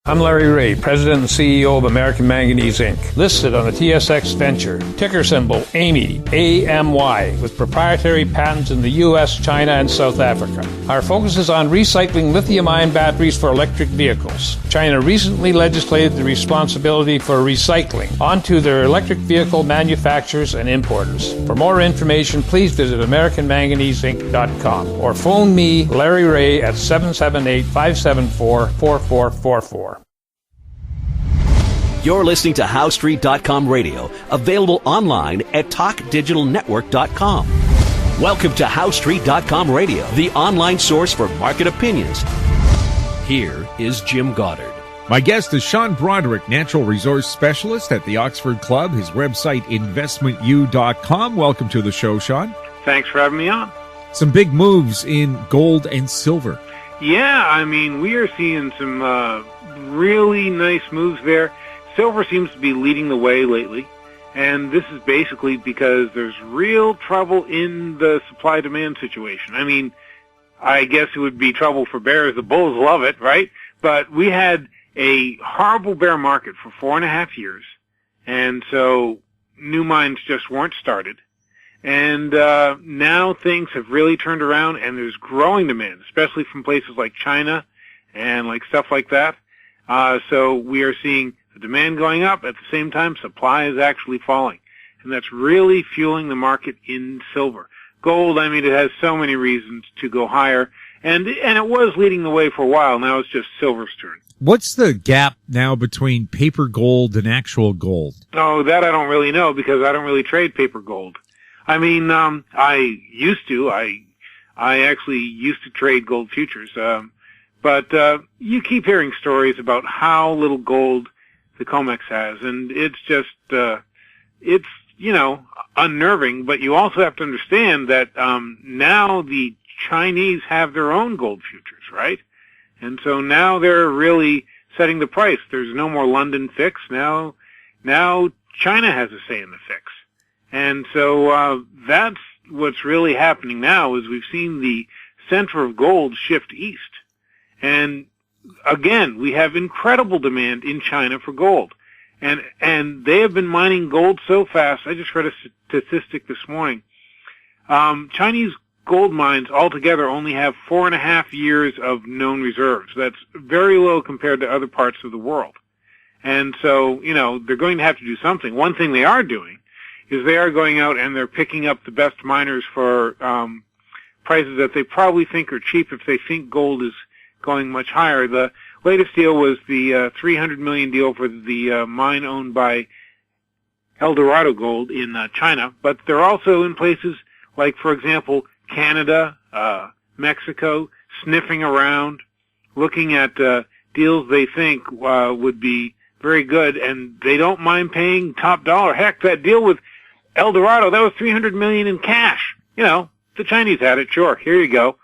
I'm Larry Ray, President and CEO of American Manganese, Inc., listed on the TSX Venture, ticker symbol AMY, A-M-Y, with proprietary patents in the U.S., China, and South Africa. Our focus is on recycling lithium-ion batteries for electric vehicles. China recently legislated the responsibility for recycling onto their electric vehicle manufacturers and importers. For more information, please visit AmericanManganeseInc.com or phone me, Larry Ray, at 778-574-4444. You're listening to HowStreet.com radio, available online at TalkDigitalNetwork.com. Welcome to HowStreet.com radio, the online source for market opinions. Here is Jim Goddard. My guest is Sean Brodrick, natural resource specialist at the Oxford Club. His website, InvestmentU.com. Welcome to the show, Sean. Thanks for having me on. Some big moves in gold and silver. Yeah, I mean, we are seeing some really nice moves there. Silver seems to be leading the way lately, and this is basically because there's real trouble in the supply-demand situation. I mean, I guess it would be trouble for bears. The bulls love it, right? But we had a horrible bear market for 4.5 years, and so new mines just weren't started. And now things have really turned around, and there's growing demand, especially from places like China and like stuff like that. So we are seeing the demand going up. At the same time, supply is actually falling. And that's really fueling the market in silver. Gold, I mean, it has so many reasons to go higher. And it was leading the way for a while. Now it's just silver's turn. What's the gap now between paper gold and actual gold? Oh, that I don't really know because I don't really trade paper gold. I mean, I used to. I actually used to trade gold futures. But you keep hearing stories about how little gold the COMEX has, and it's just, it's, you know, unnerving, but you also have to understand that now the Chinese have their own gold futures, right? And so now they're really setting the price. There's no more London fix. Now China has a say in the fix. And so that's what's really happening now is we've seen the center of gold shift east. And again, we have incredible demand in China for gold. And they have been mining gold so fast. I just read a statistic this morning. Chinese gold mines altogether only have 4.5 years of known reserves. That's very low compared to other parts of the world. And so, you know, they're going to have to do something. One thing they are doing is they are going out and they're picking up the best miners for prices that they probably think are cheap if they think gold is going much higher. The latest deal was the $300 million deal for the mine owned by El Dorado Gold in China, but they're also in places like, for example, Canada, Mexico, sniffing around, looking at deals they think would be very good, and they don't mind paying top dollar. Heck, that deal with El Dorado, that was $300 million in cash. You know, the Chinese had it. Sure, here you go.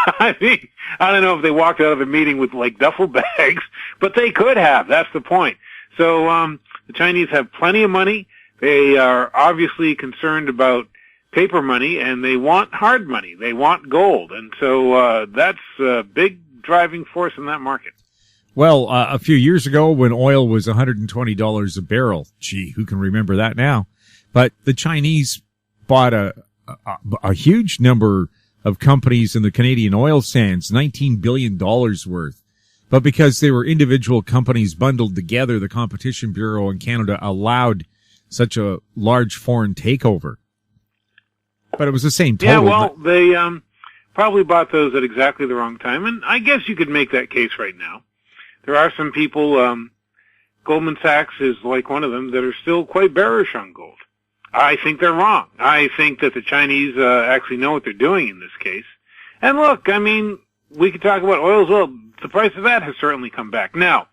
I mean, I don't know if they walked out of the meeting with like duffel bags, but they could have. That's the point. So the Chinese have plenty of money. They are obviously concerned about paper money, and they want hard money. They want gold. And so that's a big driving force in that market. Well, a few years ago when oil was $120 a barrel, gee, who can remember that now? But the Chinese bought a huge number of companies in the Canadian oil sands, $19 billion worth. But because they were individual companies bundled together, the Competition Bureau in Canada allowed such a large foreign takeover. But it was the same total. Yeah, well, they probably bought those at exactly the wrong time, and I guess you could make that case right now. There are some people, Goldman Sachs is like one of them, that are still quite bearish on gold. I think they're wrong. I think that the Chinese actually know what they're doing in this case. And look, I mean, we could talk about oil as well. The price of that has certainly come back. Now,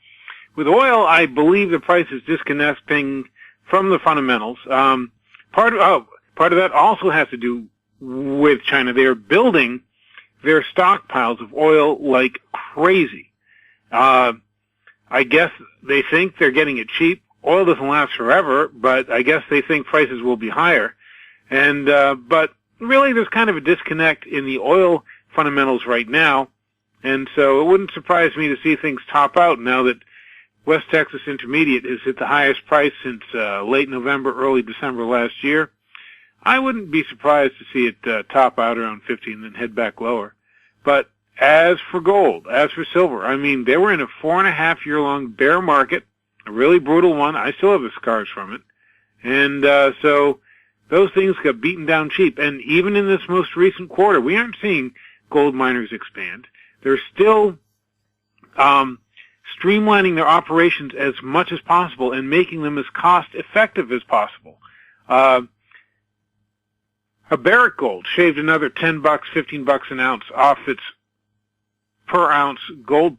with oil, I believe the price is disconnecting from the fundamentals. Part of that also has to do with China. They are building their stockpiles of oil like crazy. I guess they think they're getting it cheap. Oil doesn't last forever, but I guess they think prices will be higher. And but really there's kind of a disconnect in the oil fundamentals right now. And so it wouldn't surprise me to see things top out now that West Texas Intermediate has hit the highest price since late November, early December last year. I wouldn't be surprised to see it top out around 50 and then head back lower. But as for gold, as for silver, I mean, they were in a 4.5-year-long bear market, a really brutal one. I still have the scars from it. And so those things got beaten down cheap. And even in this most recent quarter, we aren't seeing gold miners expand. They're still streamlining their operations as much as possible and making them as cost-effective as possible. A Barrick Gold shaved another $10, $15 an ounce off its per ounce gold,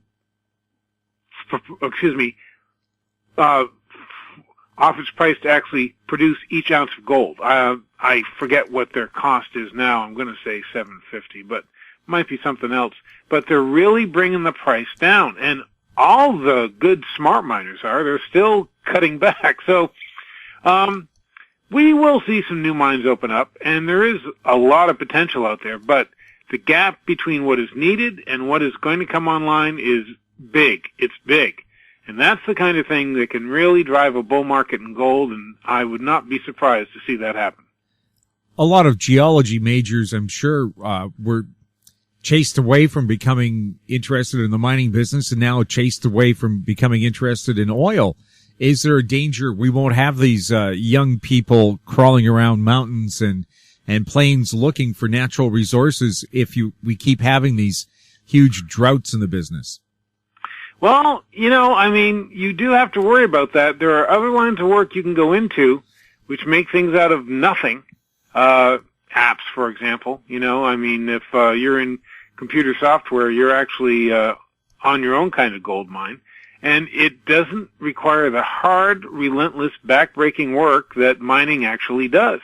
off its price to actually produce each ounce of gold. I forget what their cost is now. I'm going to say $7.50, but it might be something else. But they're really bringing the price down, and all the good smart miners they're still cutting back. So, we will see some new mines open up, and there is a lot of potential out there, but the gap between what is needed and what is going to come online is big. It's big. And that's the kind of thing that can really drive a bull market in gold, and I would not be surprised to see that happen. A lot of geology majors, I'm sure, were chased away from becoming interested in the mining business and now chased away from becoming interested in oil. Is there a danger we won't have these young people crawling around mountains and plains looking for natural resources if we keep having these huge droughts in the business? Well, you do have to worry about that. There are other lines of work you can go into which make things out of nothing. Apps, for example. If you're in computer software, you're actually on your own kind of gold mine. And it doesn't require the hard, relentless, back-breaking work that mining actually does.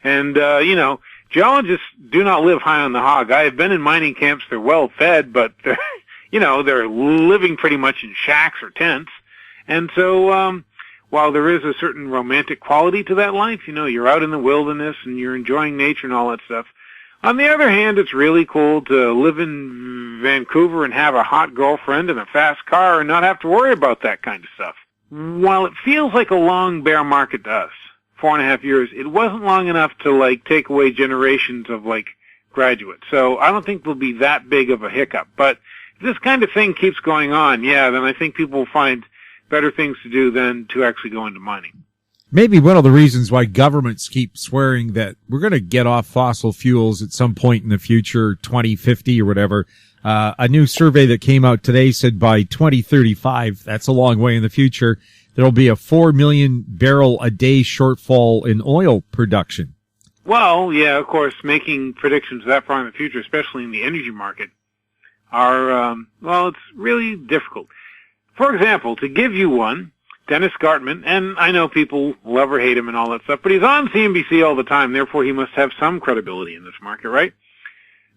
And, geologists do not live high on the hog. I have been in mining camps. They're well fed, but they're, they're living pretty much in shacks or tents. And so, while there is a certain romantic quality to that life, you're out in the wilderness and you're enjoying nature and all that stuff. On the other hand, it's really cool to live in Vancouver and have a hot girlfriend and a fast car and not have to worry about that kind of stuff. While it feels like a long bear market to us, 4.5 years, it wasn't long enough to, take away generations of, graduates. So I don't think there'll be that big of a hiccup. But if this kind of thing keeps going on, then I think people will find better things to do than to actually go into mining. Maybe one of the reasons why governments keep swearing that we're going to get off fossil fuels at some point in the future, 2050 or whatever. A new survey that came out today said by 2035, that's a long way in the future, there'll be a 4 million barrel a day shortfall in oil production. Well, yeah, of course, making predictions that far in the future, especially in the energy market, are, it's really difficult. For example, to give you one, Dennis Gartman, and I know people love or hate him and all that stuff, but he's on CNBC all the time, therefore he must have some credibility in this market, right?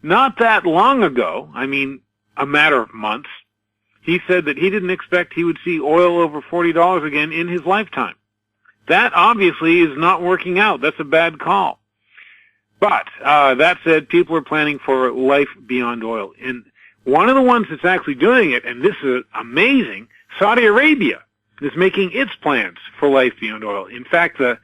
Not that long ago, a matter of months, he said that he didn't expect he would see oil over $40 again in his lifetime. That obviously is not working out. That's a bad call. But that said, people are planning for life beyond oil. And one of the ones that's actually doing it, and this is amazing, Saudi Arabia is making its plans for life beyond oil. In fact, the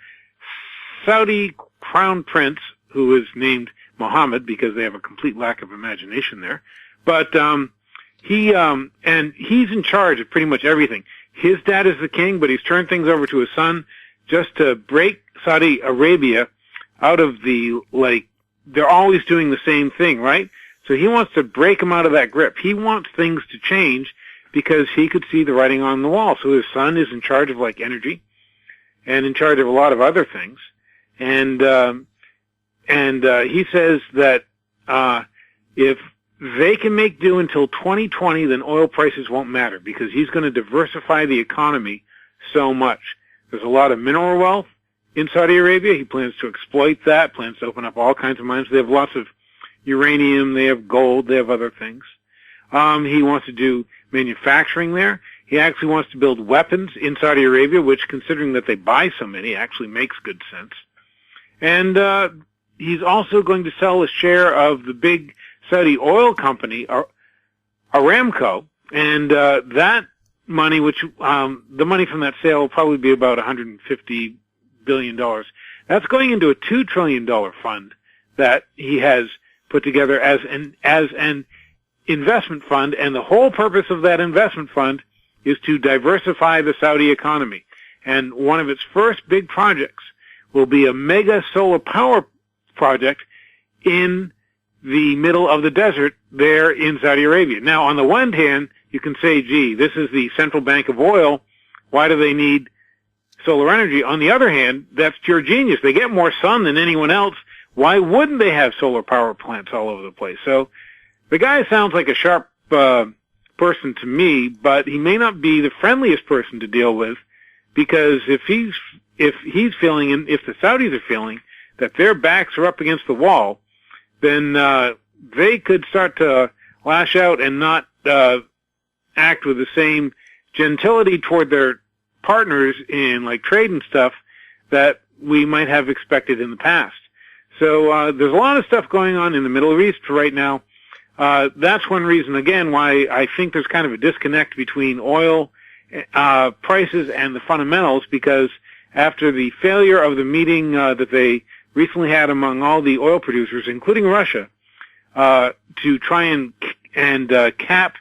Saudi crown prince, who is named Mohammed because they have a complete lack of imagination there, but he's in charge of pretty much everything. His dad is the king, but he's turned things over to his son just to break Saudi Arabia out of the, they're always doing the same thing, right? So he wants to break them out of that grip. He wants things to change because he could see the writing on the wall. So his son is in charge of, energy and in charge of a lot of other things. And he says that if they can make do until 2020, then oil prices won't matter because he's going to diversify the economy so much. There's a lot of mineral wealth in Saudi Arabia. He plans to exploit that, plans to open up all kinds of mines. They have lots of uranium, they have gold, they have other things. He wants to do manufacturing there. He actually wants to build weapons in Saudi Arabia, which, considering that they buy so many, actually makes good sense. And he's also going to sell a share of the big Saudi oil company, Aramco, and that money, which the money from that sale will probably be about $150 billion. That's going into a $2 trillion fund that he has put together as an investment fund, and the whole purpose of that investment fund is to diversify the Saudi economy. And one of its first big projects will be a mega solar power project in the middle of the desert there in Saudi Arabia. Now, on the one hand, you can say, gee, this is the central bank of oil. Why do they need solar energy? On the other hand, that's pure genius. They get more sun than anyone else. Why wouldn't they have solar power plants all over the place? So the guy sounds like a sharp person to me, but he may not be the friendliest person to deal with, because if he's feeling, and if the Saudis are feeling that their backs are up against the wall, then they could start to lash out and not act with the same gentility toward their partners in like trade and stuff that we might have expected in the past. So there's a lot of stuff going on in the Middle East right now. That's one reason, again, why I think there's kind of a disconnect between oil prices and the fundamentals, because after the failure of the meeting that they recently had among all the oil producers, including Russia, to try and cap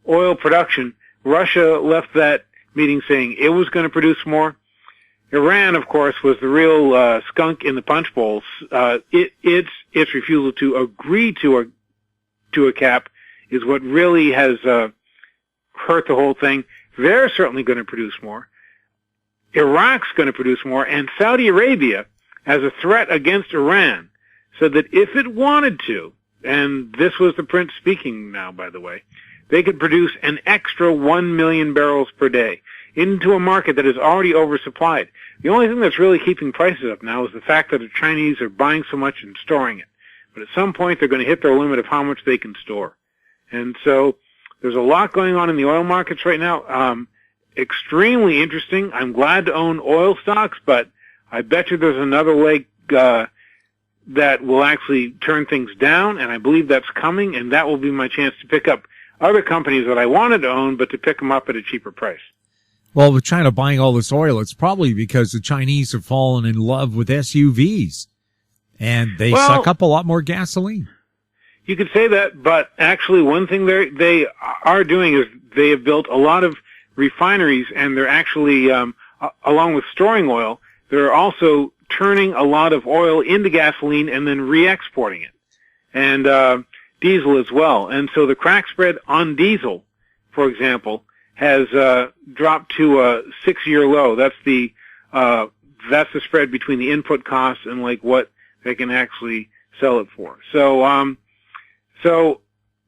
oil production, Russia left that meeting saying it was going to produce more. Iran, of course, was the real skunk in the punch bowls. Its refusal to agree to a cap is what really has hurt the whole thing. They're certainly going to produce more. Iraq's going to produce more, and Saudi Arabia, as a threat against Iran, said that if it wanted to, and this was the prince speaking now, by the way, they could produce an extra 1 million barrels per day into a market that is already oversupplied. The only thing that's really keeping prices up now is the fact that the Chinese are buying so much and storing it. But at some point, they're going to hit their limit of how much they can store. And so there's a lot going on in the oil markets right now. Extremely interesting. I'm glad to own oil stocks, but I bet you there's another leg that will actually turn things down, and I believe that's coming, and that will be my chance to pick up other companies that I wanted to own, but to pick them up at a cheaper price. Well, with China buying all this oil, it's probably because the Chinese have fallen in love with SUVs, and they suck up a lot more gasoline. You could say that, but actually one thing they are doing is they have built a lot of refineries, and they're actually, along with storing oil, they're also turning a lot of oil into gasoline and then re-exporting it, and diesel as well. And so the crack spread on diesel, for example, has dropped to a 6-year low. That's the spread between the input costs and like what they can actually sell it for. So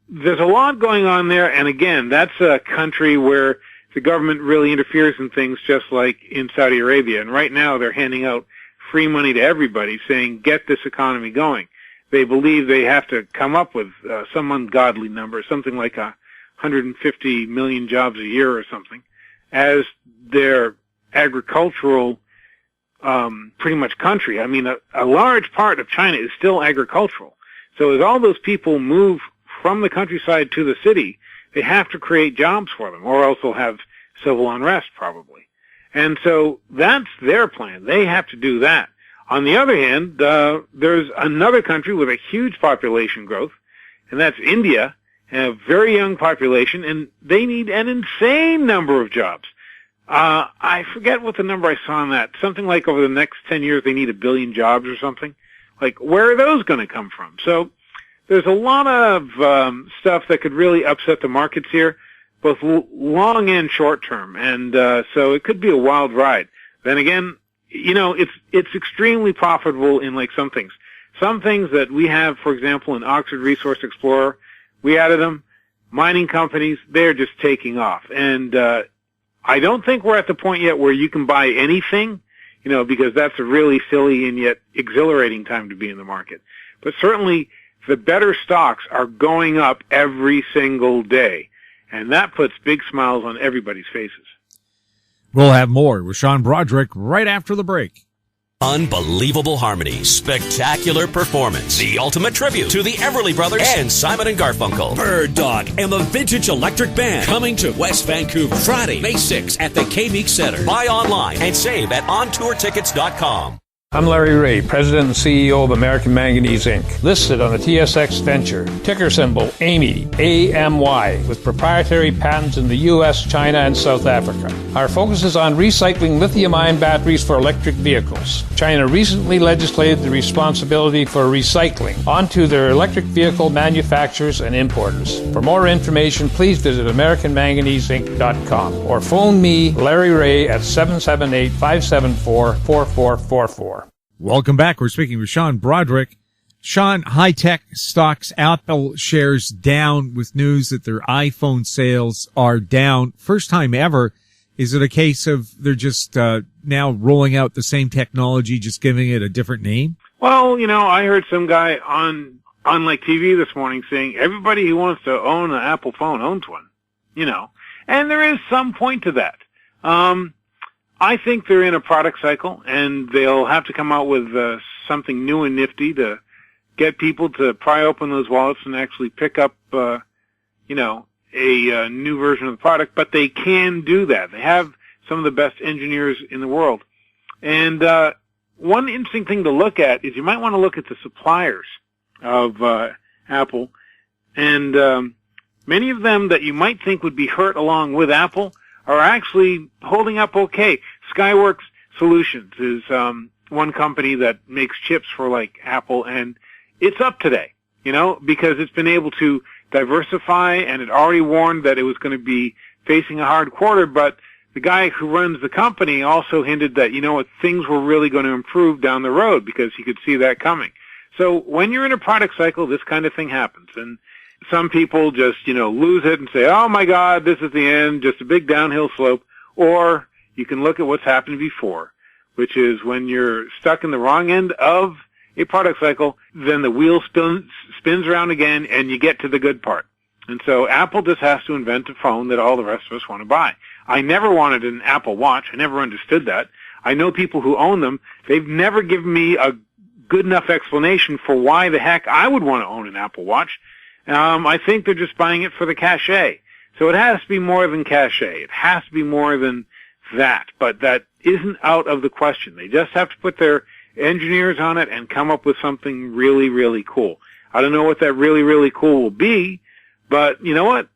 there's a lot going on there, and again, that's a country where the government really interferes in things, just like in Saudi Arabia. And right now they're handing out free money to everybody, saying, get this economy going. They believe they have to come up with some ungodly number, something like 150 million jobs a year or something, as their agricultural pretty much country. I mean, a large part of China is still agricultural. So as all those people move from the countryside to the city, they have to create jobs for them, or else they'll have civil unrest probably. And so that's their plan. They have to do that. On the other hand, there's another country with a huge population growth, and that's India, a very young population, and they need an insane number of jobs. I forget what the number I saw on that. Something like over the next 10 years they need 1 billion jobs or something. Like, where are those going to come from? So there's a lot of stuff that could really upset the markets here, both long and short term, and so it could be a wild ride. Then again, you know, it's extremely profitable in like some things. Some things that we have, for example, in Oxford Resource Explorer, we added them. Mining companies, they're just taking off. And I don't think we're at the point yet where you can buy anything, you know, because that's a really silly and yet exhilarating time to be in the market. But certainly the better stocks are going up every single day, and that puts big smiles on everybody's faces. We'll have more with Sean Brodrick right after the break. Unbelievable harmony, spectacular performance, the ultimate tribute to the Everly Brothers and Simon and Garfunkel. Bird Dog and the Vintage Electric Band coming to West Vancouver Friday, May 6th at the K-Meek Center. Buy online and save at ontourtickets.com. I'm Larry Ray, President and CEO of American Manganese Inc., listed on the TSX Venture, ticker symbol AMY, A-M-Y, with proprietary patents in the U.S., China, and South Africa. Our focus is on recycling lithium-ion batteries for electric vehicles. China recently legislated the responsibility for recycling onto their electric vehicle manufacturers and importers. For more information, please visit AmericanManganeseInc.com or phone me, Larry Ray, at 778-574-4444. Welcome back. We're speaking with Sean Brodrick. Sean, high-tech stocks, Apple shares down with news that their iPhone sales are down. First time ever. Is it a case of they're just now rolling out the same technology, just giving it a different name? Well, I heard some guy on like TV this morning saying everybody who wants to own an Apple phone owns one, and there is some point to that. I think they're in a product cycle, and they'll have to come out with something new and nifty to get people to pry open those wallets and actually pick up, a new version of the product. But they can do that. They have some of the best engineers in the world. And one interesting thing to look at is you might want to look at the suppliers of Apple, and many of them that you might think would be hurt along with Apple are actually holding up okay. Skyworks Solutions is one company that makes chips for like Apple, and it's up today, because it's been able to diversify, and it already warned that it was going to be facing a hard quarter, but the guy who runs the company also hinted that, things were really going to improve down the road because he could see that coming. So when you're in a product cycle, this kind of thing happens, and some people just, lose it and say, oh my God, this is the end, just a big downhill slope. Or you can look at what's happened before, which is when you're stuck in the wrong end of a product cycle, then the wheel spins around again and you get to the good part. And so Apple just has to invent a phone that all the rest of us want to buy. I never wanted an Apple Watch. I never understood that. I know people who own them. They've never given me a good enough explanation for why the heck I would want to own an Apple Watch. I think they're just buying it for the cachet. So it has to be more than cachet. It has to be more than that. But that isn't out of the question. They just have to put their engineers on it and come up with something really, really cool. I don't know what that really, really cool will be, but you know what?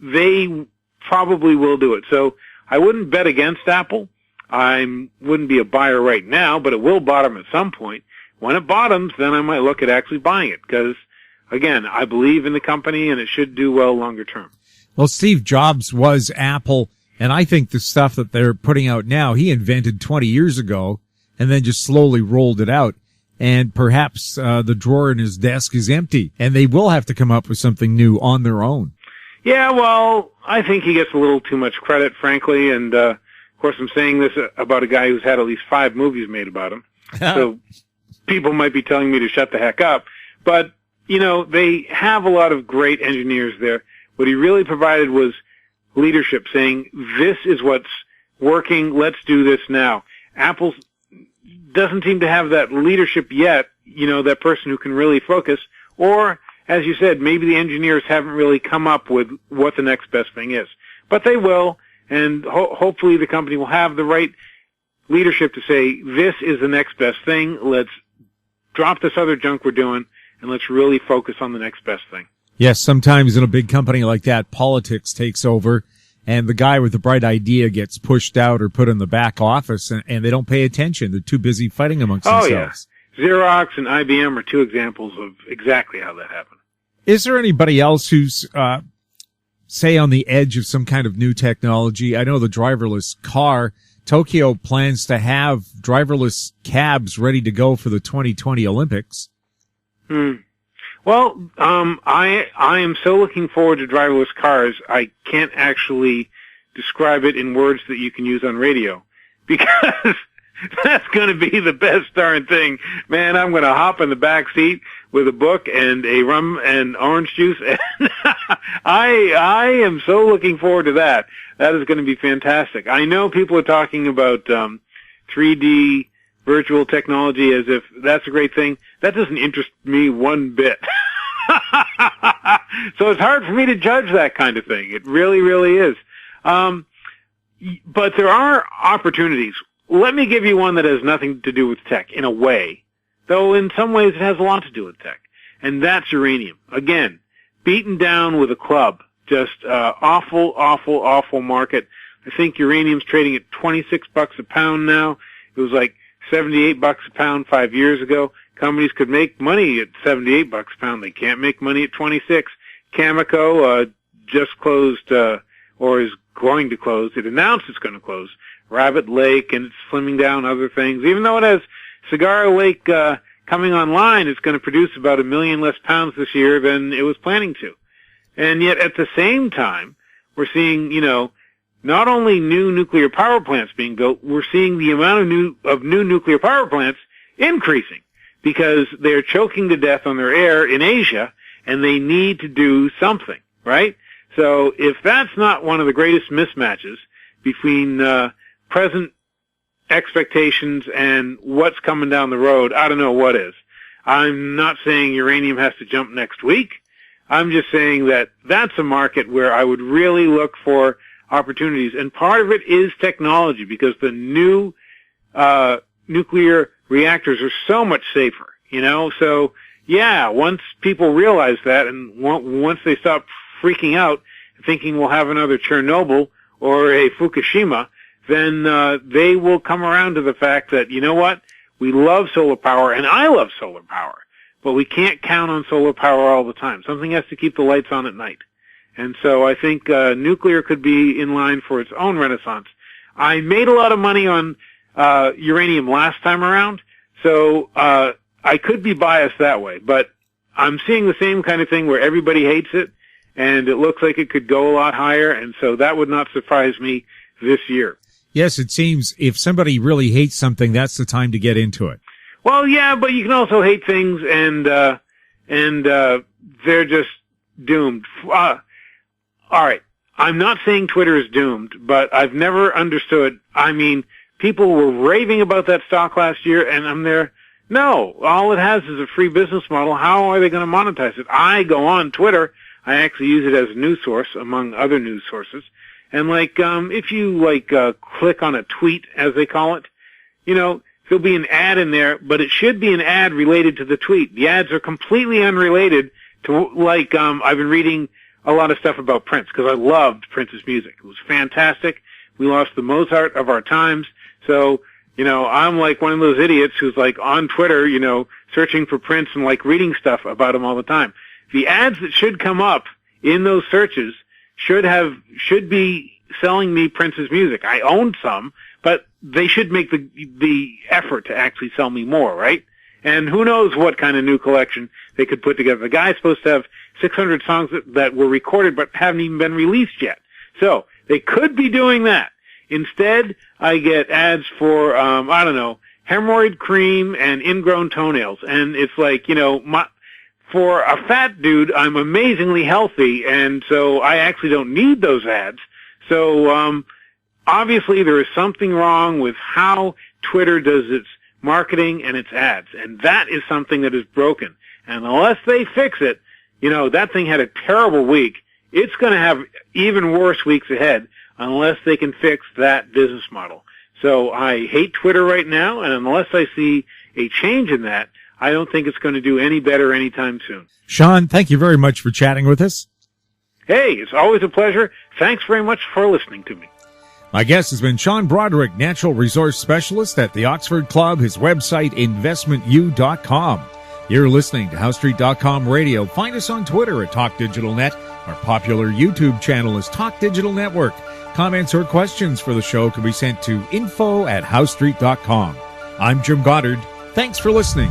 They probably will do it. So I wouldn't bet against Apple. I wouldn't be a buyer right now, but it will bottom at some point. When it bottoms, then I might look at actually buying it because, again, I believe in the company and it should do well longer term. Well, Steve Jobs was Apple, and I think the stuff that they're putting out now, he invented 20 years ago and then just slowly rolled it out. And perhaps the drawer in his desk is empty, and they will have to come up with something new on their own. Yeah, well, I think he gets a little too much credit, frankly, and of course I'm saying this about a guy who's had at least 5 movies made about him. So people might be telling me to shut the heck up. But, they have a lot of great engineers there. What he really provided was leadership, saying, this is what's working, let's do this now. Apple doesn't seem to have that leadership yet, that person who can really focus, or, as you said, maybe the engineers haven't really come up with what the next best thing is. But they will, and hopefully the company will have the right leadership to say, this is the next best thing, let's drop this other junk we're doing, and let's really focus on the next best thing. Yes, sometimes in a big company like that, politics takes over, and the guy with the bright idea gets pushed out or put in the back office, and they don't pay attention. They're too busy fighting amongst themselves. Yeah. Xerox and IBM are 2 examples of exactly how that happened. Is there anybody else who's, say, on the edge of some kind of new technology? I know the driverless car. Tokyo plans to have driverless cabs ready to go for the 2020 Olympics. Well, I am so looking forward to driverless cars, I can't actually describe it in words that you can use on radio, because that's going to be the best darn thing. Man, I'm going to hop in the back seat with a book and a rum and orange juice, and I am so looking forward to that. That is going to be fantastic. I know people are talking about 3D virtual technology as if that's a great thing. That doesn't interest me one bit. So it's hard for me to judge that kind of thing. It really, really is. But there are opportunities. Let me give you one that has nothing to do with tech in a way, though in some ways it has a lot to do with tech. And that's uranium. Again, beaten down with a club. Just awful, awful, awful market. I think uranium's trading at $26 a pound now. It was like $78 a pound 5 years ago. Companies could make money at $78 a pound. They can't make money at 26. Cameco just closed or is going to close. It announced it's going to close Rabbit Lake, and it's slimming down other things. Even though it has Cigar Lake coming online, it's going to produce about 1 million less pounds this year than it was planning to. And yet at the same time, we're seeing, not only new nuclear power plants being built, we're seeing the amount of new nuclear power plants increasing because they're choking to death on their air in Asia, and they need to do something, right? So if that's not one of the greatest mismatches between present expectations and what's coming down the road, I don't know what is. I'm not saying uranium has to jump next week. I'm just saying that that's a market where I would really look for opportunities. And part of it is technology, because the new nuclear reactors are so much safer, So, yeah, once people realize that, and once they stop freaking out, thinking we'll have another Chernobyl or a Fukushima, then they will come around to the fact that, you know what, we love solar power, and I love solar power, but we can't count on solar power all the time. Something has to keep the lights on at night. And so I think nuclear could be in line for its own renaissance. I made a lot of money on uranium last time around, so I could be biased that way, but I'm seeing the same kind of thing where everybody hates it, and it looks like it could go a lot higher, and so that would not surprise me this year. Yes, it seems if somebody really hates something, that's the time to get into it. Well, yeah, but you can also hate things, and they're just doomed. All right, I'm not saying Twitter is doomed, but I've never understood. I mean, people were raving about that stock last year, and I'm there. No, all it has is a free business model. How are they going to monetize it? I go on Twitter. I actually use it as a news source, among other news sources. And if you click on a tweet, as they call it, there'll be an ad in there, but it should be an ad related to the tweet. The ads are completely unrelated to, I've been reading a lot of stuff about Prince, because I loved Prince's music. It was fantastic. We lost the Mozart of our times. So, I'm like one of those idiots who's on Twitter, searching for Prince and reading stuff about him all the time. The ads that should come up in those searches should be selling me Prince's music. I own some, but they should make the effort to actually sell me more, right? And who knows what kind of new collection they could put together. The guy's supposed to have 600 songs that were recorded but haven't even been released yet. So they could be doing that. Instead, I get ads for, hemorrhoid cream and ingrown toenails. And it's for a fat dude, I'm amazingly healthy, and so I actually don't need those ads. So, obviously there is something wrong with how Twitter does its marketing and its ads, and that is something that is broken. And unless they fix it, that thing had a terrible week. It's going to have even worse weeks ahead unless they can fix that business model. So I hate Twitter right now, and unless I see a change in that, I don't think it's going to do any better anytime soon. Sean, thank you very much for chatting with us. Hey, it's always a pleasure. Thanks very much for listening to me. My guest has been Sean Brodrick, Natural Resource Specialist at the Oxford Club. His website, investmentu.com. You're listening to HowStreet.com Radio. Find us on Twitter at TalkDigitalNet. Our popular YouTube channel is Talk Digital Network. Comments or questions for the show can be sent to info@HowStreet.com. I'm Jim Goddard. Thanks for listening.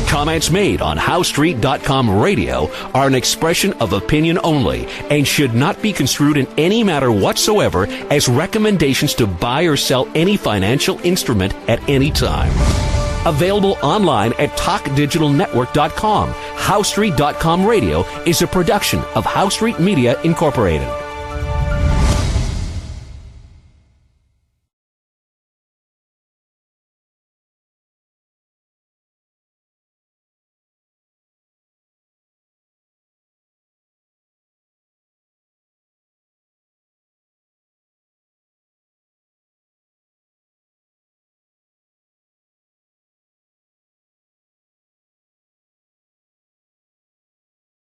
Comments made on HowStreet.com Radio are an expression of opinion only and should not be construed in any matter whatsoever as recommendations to buy or sell any financial instrument at any time. Available online at TalkDigitalNetwork.com. HowStreet.com Radio is a production of HowStreet Media Incorporated.